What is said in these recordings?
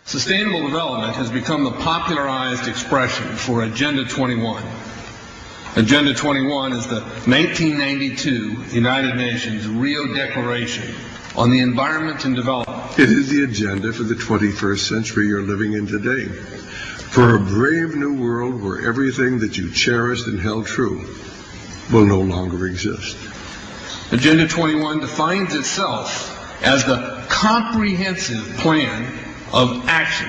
Sustainable development has become the popularized expression for Agenda 21. Agenda 21 is the 1992 United Nations Rio Declaration on the Environment and Development. It is the agenda for the 21st century you're living in today. For a brave new world where everything that you cherished and held true will no longer exist. Agenda 21 defines itself as the comprehensive plan of action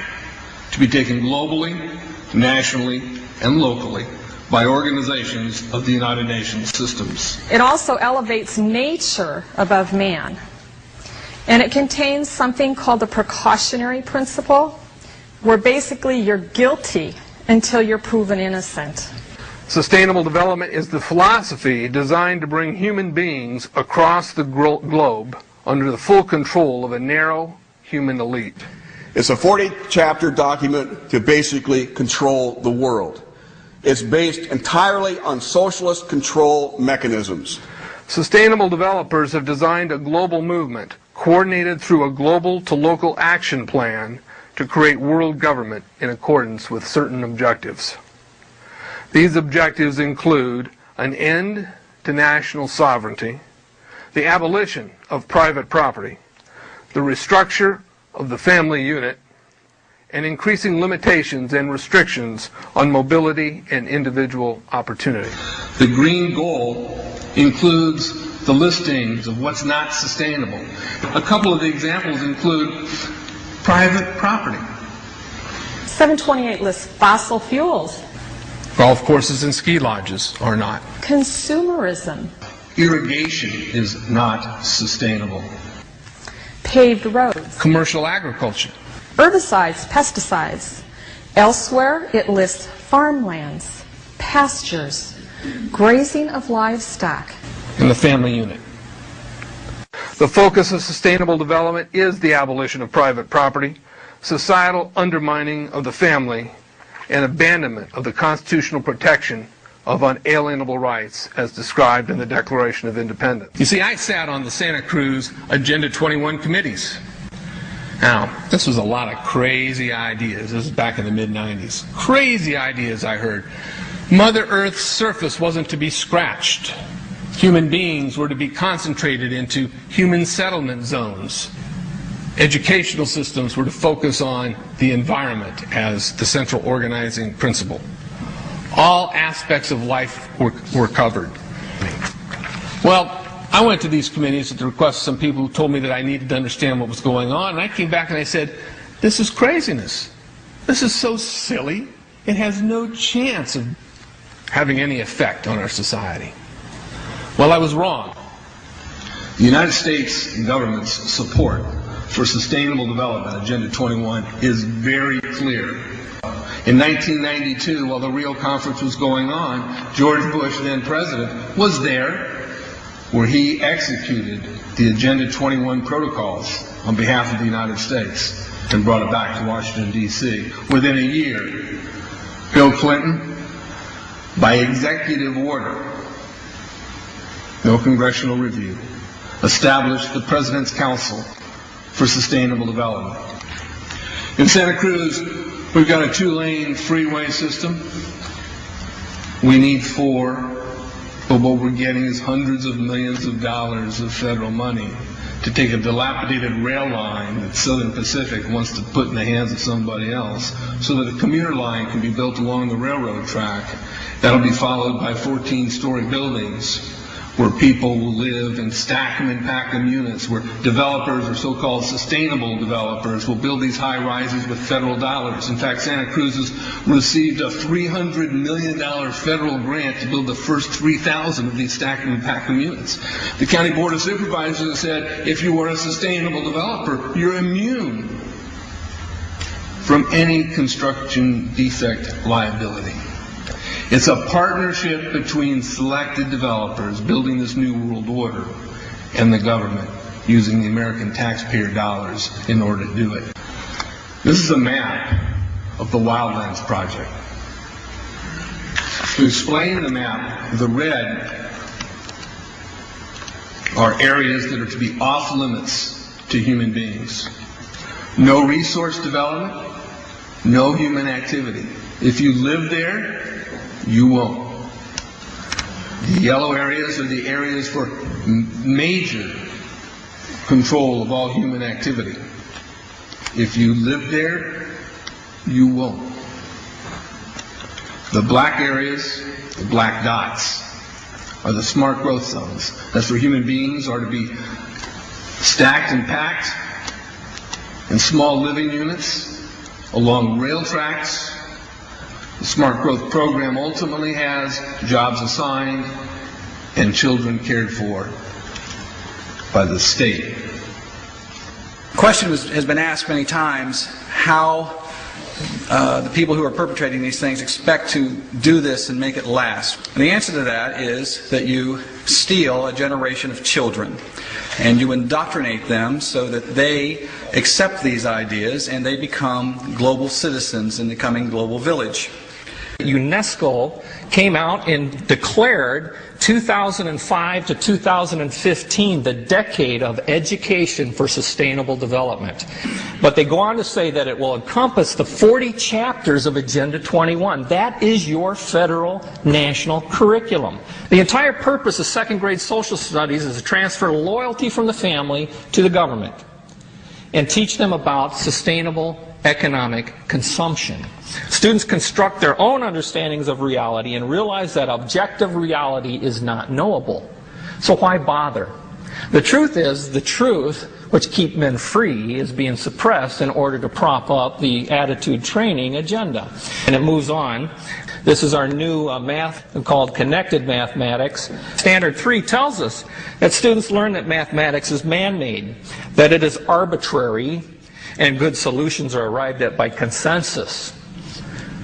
to be taken globally, nationally, and locally by organizations of the United Nations systems. It also elevates nature above man. And it contains something called the precautionary principle, where basically you're guilty until you're proven innocent. Sustainable development is the philosophy designed to bring human beings across the globe under the full control of a narrow human elite. It's a 40-chapter document to basically control the world. It's based entirely on socialist control mechanisms. Sustainable developers have designed a global movement coordinated through a global to local action plan to create world government in accordance with certain objectives. These objectives include an end to national sovereignty, the abolition of private property, the restructure of the family unit, and increasing limitations and restrictions on mobility and individual opportunity. The green goal includes the listings of what's not sustainable. A couple of the examples include private property. 728 lists fossil fuels. Golf courses and ski lodges are not. Consumerism. Irrigation is not sustainable. Paved roads. Commercial agriculture. Herbicides, pesticides. Elsewhere, it lists farmlands, pastures, grazing of livestock. And the family unit. The focus of sustainable development is the abolition of private property, societal undermining of the family, and abandonment of the constitutional protection of unalienable rights as described in the Declaration of Independence. You see, I sat on the Santa Cruz Agenda 21 committees. Now, this was a lot of crazy ideas. This is back in the mid-90s. Crazy ideas I heard. Mother Earth's surface wasn't to be scratched. Human beings were to be concentrated into human settlement zones. Educational systems were to focus on the environment as the central organizing principle. All aspects of life were covered. Well, I went to these committees at the request of some people who told me that I needed to understand what was going on, and I came back and I said, this is craziness. This is so silly. It has no chance of having any effect on our society. Well, I was wrong. The United States government's support for sustainable development, Agenda 21, is very clear. In 1992, while the Rio Conference was going on, George Bush, then president, was there where he executed the Agenda 21 protocols on behalf of the United States and brought it back to Washington, D.C. Within a year, Bill Clinton, by executive order, no congressional review, established the President's Council for Sustainable Development. In Santa Cruz, we've got a 2-lane freeway system. We need 4, but what we're getting is hundreds of millions of dollars of federal money to take a dilapidated rail line that Southern Pacific wants to put in the hands of somebody else so that a commuter line can be built along the railroad track. That'll be followed by 14-story buildings where people will live and stack them and pack them units, where developers or so-called sustainable developers will build these high-rises with federal dollars. In fact, Santa Cruz has received a $300 million federal grant to build the first 3,000 of these stack them and pack them units. The County Board of Supervisors has said, if you are a sustainable developer, you're immune from any construction defect liability. It's a partnership between selected developers building this new world order and the government using the American taxpayer dollars in order to do it. This is a map of the Wildlands Project. To explain the map, the red are areas that are to be off limits to human beings. No resource development, No human activity. If you live there, you won't. The yellow areas are the areas for major control of all human activity. If you live there, you won't. The black areas, the black dots, are the smart growth zones. That's where human beings are to be stacked and packed in small living units along rail tracks. The smart growth program ultimately has jobs assigned and children cared for by the state. The question has been asked many times how the people who are perpetrating these things expect to do this and make it last. And the answer to that is that you steal a generation of children and you indoctrinate them so that they accept these ideas and they become global citizens in the coming global village. UNESCO came out and declared 2005 to 2015 the decade of education for sustainable development. But they go on to say that it will encompass the 40 chapters of Agenda 21. That is your federal national curriculum. The entire purpose of second grade social studies is to transfer loyalty from the family to the government and teach them about sustainable economic consumption. Students construct their own understandings of reality and realize that objective reality is not knowable. So why bother? The truth is, the truth which keep men free is being suppressed in order to prop up the attitude training agenda. And it moves on. This is our new math called connected mathematics. Standard 3 tells us that students learn that mathematics is man-made, that it is arbitrary, and good solutions are arrived at by consensus.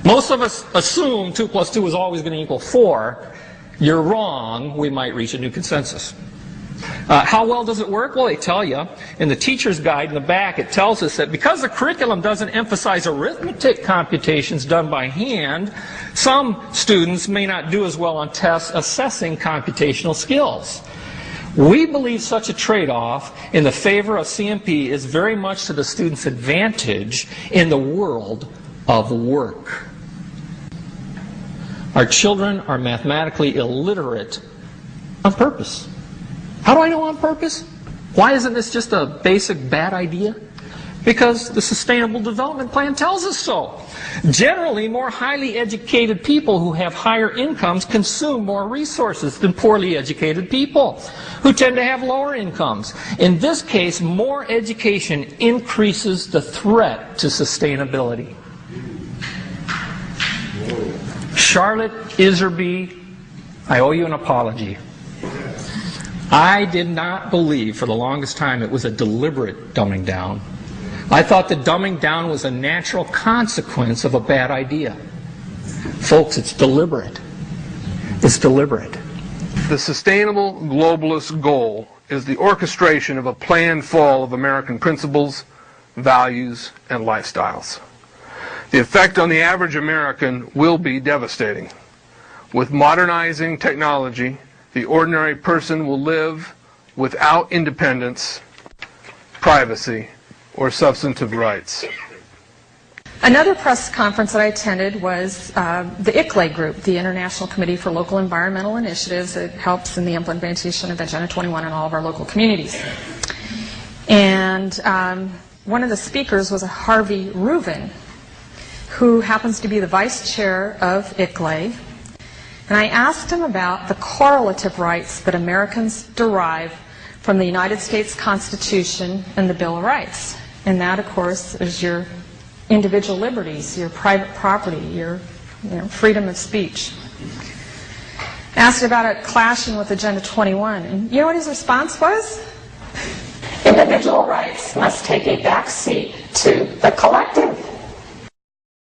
Most of us assume 2 plus 2 is always going to equal 4. You're wrong. We might reach a new consensus. How well does it work? Well, they tell you in the teacher's guide in the back, it tells us that because the curriculum doesn't emphasize arithmetic computations done by hand, some students may not do as well on tests assessing computational skills. We believe such a trade-off in the favor of CMP is very much to the student's advantage in the world of work. Our children are mathematically illiterate on purpose. How do I know on purpose? Why isn't this just a basic bad idea? Because the Sustainable Development Plan tells us so. Generally, more highly educated people who have higher incomes consume more resources than poorly educated people who tend to have lower incomes. In this case, more education increases the threat to sustainability. Charlotte Iserby, I owe you an apology. I did not believe for the longest time it was a deliberate dumbing down. I thought the dumbing down was a natural consequence of a bad idea. Folks, it's deliberate. It's deliberate. The sustainable globalist goal is the orchestration of a planned fall of American principles, values, and lifestyles. The effect on the average American will be devastating. With modernizing technology, the ordinary person will live without independence, privacy, or substantive rights. Another press conference that I attended was the ICLE group, the International Committee for Local Environmental Initiatives. It helps in the implementation of Agenda 21 in all of our local communities. And one of the speakers was a Harvey Reuven, who happens to be the vice chair of ICLE. And I asked him about the correlative rights that Americans derive from the United States Constitution and the Bill of Rights. And that, of course, is your individual liberties, your private property, your freedom of speech. Asked about it clashing with Agenda 21. And you know what his response was? Individual rights must take a back seat to the collective